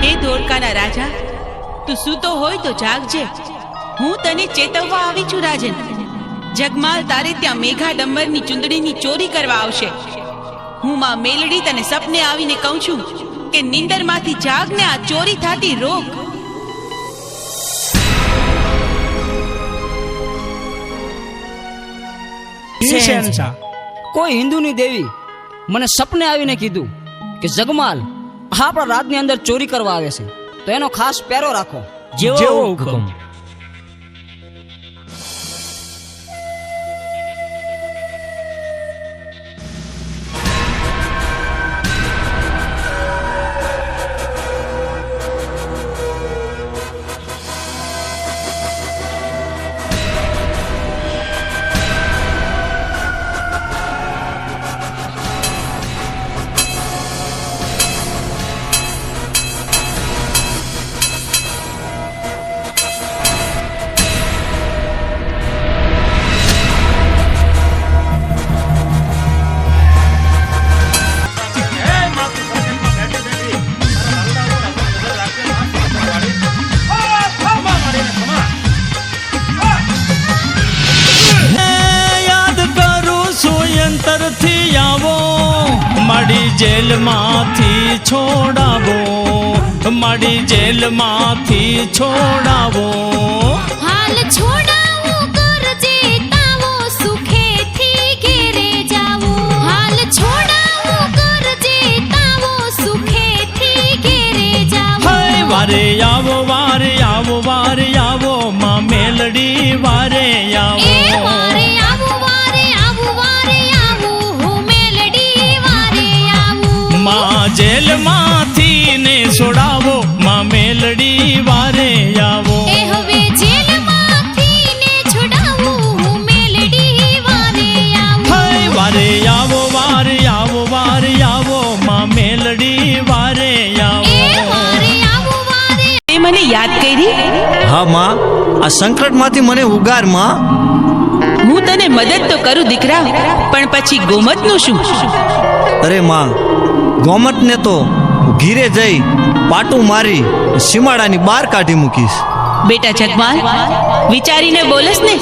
હે ધોળકાના રાજા, તું સૂતો હોય તો જાગજે. હું તને ચેતવવા આવી છું રાજન. જગમાલ તારે ત્યાં મેઘા ડંબરની ચુંદડીની ચોરી કરવા આવશે. હું માં મેલડી તને સપને આવીને કહું છું કે નિંદરમાંથી જાગને આ ચોરી થાતી રોક. કોઈ હિન્દુની દેવી મને સપને આવીને કીધું કે જગમાલ આપણા રાજની અંદર ચોરી કરવા આવે છે, તો એનો ખાસ પહેરો રાખો. જેવો હુકમ. મારી જેલમાંથી છોડાવો, મારી જેલમાંથી છોડાવો. હાલ છોડાવો કરજે તાવો, સુખેથી ઘેરે જાવો. હાલ છોડાવો કરજે તાવો, સુખેથી ઘેરે જાવો. હાય વારે આવો, વારે આવો, વારે આવો, માં મેલડી વારે આવો. એ વારે આવો, વારે આવો, વારે આવો, હો મેલડી વારે આવો. માં જેલમાંથી ને છોડાવો, માં મેલડી વારે આવો. એ હવે જેલમાંથી ને છોડાવો, હો મેલડી વારે આવો. હાય વારે આવો, વારે આવો, વારે આવો, માં મેલડી વારે આવો. એ વારે આવો, વારે તે મને યાદ કરી? હા માં, આ સંકટમાંથી મને ઉગાર માં. હું તને મદદ તો કરું દીકરા, પણ પછી ગોમતનું શું? અરે માં, ગોમતને તો ઘીરે જઈ પાટું મારી સીમાડાની બહાર કાઢી મૂકીશ. બેટા જગમાલ, વિચારીને બોલસ ને,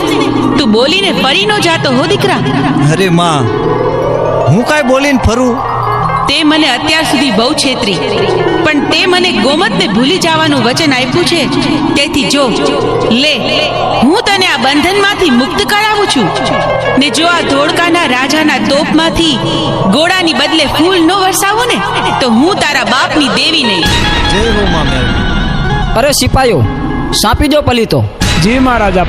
તું બોલીને ફરી ન જાતો હો દીકરા. અરે માં, હું કાંઈ બોલીને ફરું? તે મને અત્યાર સુધી બહુ છેતરી, પણ તે મને ગોમતને ભૂલી જવાનું વચન આપ્યું છે. તેથી જો લે, હું તને આ બંધનમાંથી મુક્ત કરાવું છું. ને જો આ ધોળકાના રાજાના તોપમાંથી ગોળાની બદલે ફૂલ ન વરસાવો ને, તો હું તારા બાપની દેવી નહીં. જય હો માં મેલડી. અરે સિપાહીઓ, સાપી દો પલીતો. જી મહારાજા.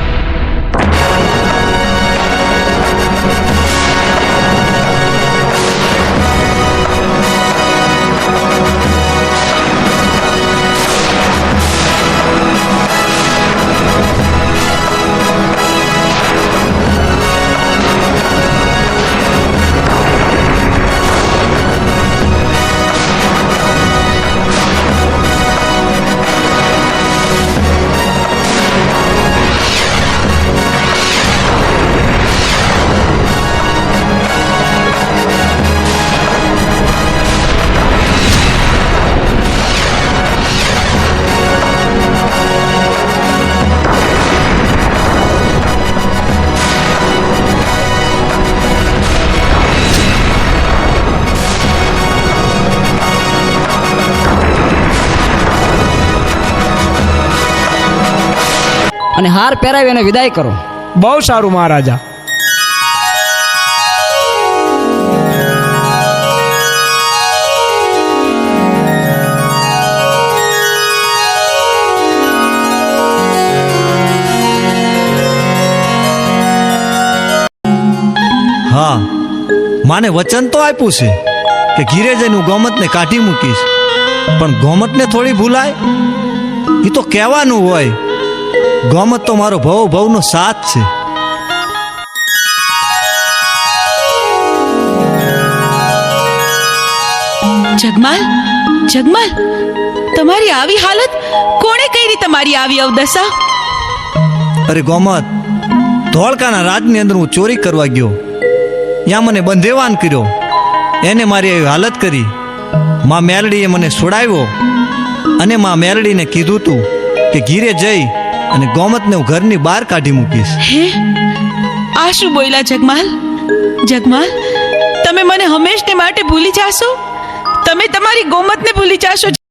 અને હાર પહેરાવી અને વિદાય કરો. બહુ સારું મહારાજા. હા, માને વચન તો આપ્યું છે કે ઘીરે જઈને હું ગોમતને કાઢી મૂકીશ, પણ ગોમતને થોડી ભૂલાય? એ તો કહેવાનું હોય. ગોમત તો મારો ભવ ભવનો સાથ છે. જગમાલ, જગમાલ, તમારી આવી હાલત કોણે કરી? તમારી આવી અવદશા? અરે ગોમત, ધોળકાના રાજની અંદર હું ચોરી કરવા ગયો, ત્યાં મને બંધેવાન કર્યો, એને મારી એવી હાલત કરી. માં મેલડીએ મને છોડાવ્યો અને માં મેલડીને કીધું તું કે ઘીરે જઈ અને ગોમતને હું ઘરની બહાર કાઢી મૂકીશ. હે આ શું બોલ્યા જગમાલ? જગમાલ, તમે મને હંમેશને માટે ભૂલી જાશો? તમે તમારી ગોમતને ભૂલી જાશો?